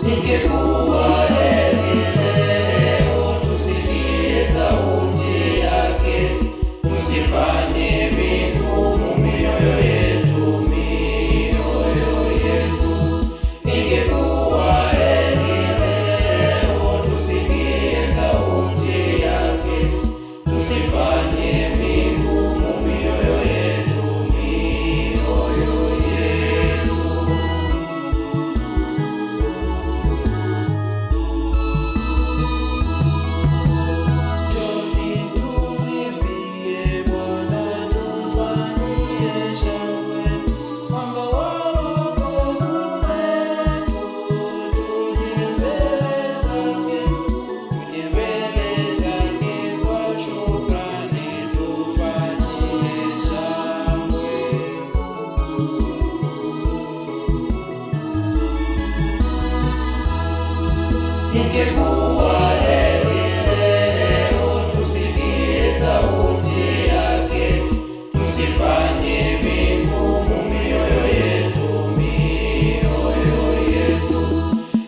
Ingekuwa heri leo tusikie sauti yake, tusifanye migumu mioyo yetu. Ingekuwa heri leo tusikie sauti yake, tusifanye migumu mioyo yetu. Ingekuwa heri leo tusikie sauti yake, tusifanye migumu mioyo yetu.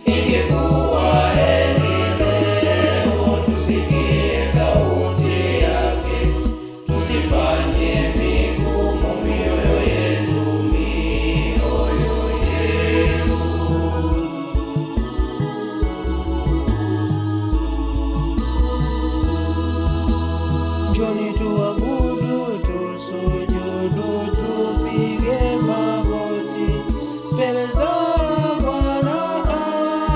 Ingekuwa heri leo tusikie sauti yake, tusifanye migumu mioyo yetu. Njoni tuabudu, tusujudu, tupige magoti mbele za Bwana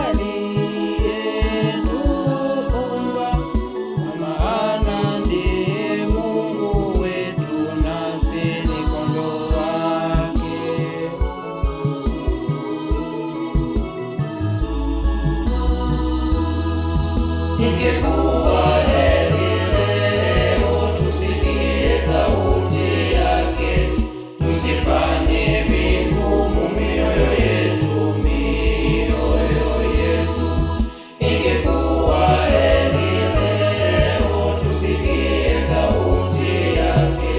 aliyetuumba, kwa maana ndiye Mungu wetu nasi ni kondoo wake. Ingekuwa heri leo tusikie sauti yake, tusifanye migumu mioyo yetu. Ingekuwa heri leo tusikie sauti yake,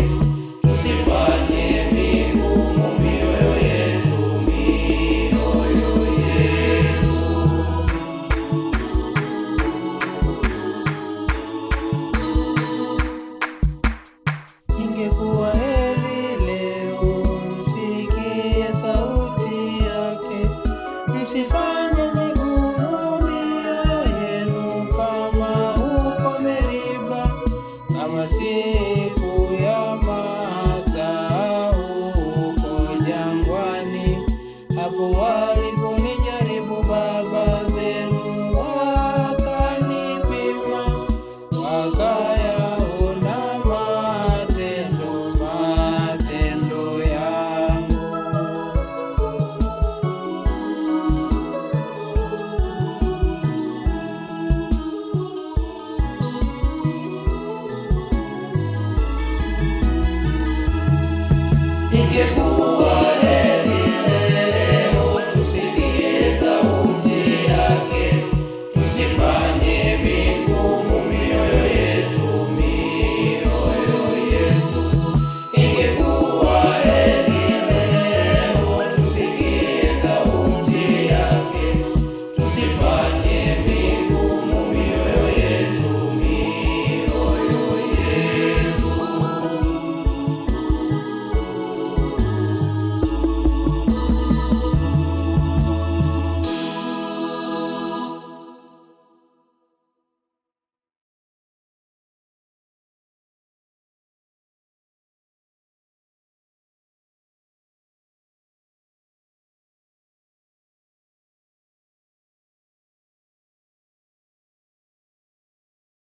tusifanye migumu mioyo yetu. Ingekuwa heri leo msikie sauti yake, msifanye migumu mioyo yenu kama huko Meriba, kama siku ya Masa huko jangwani, hapo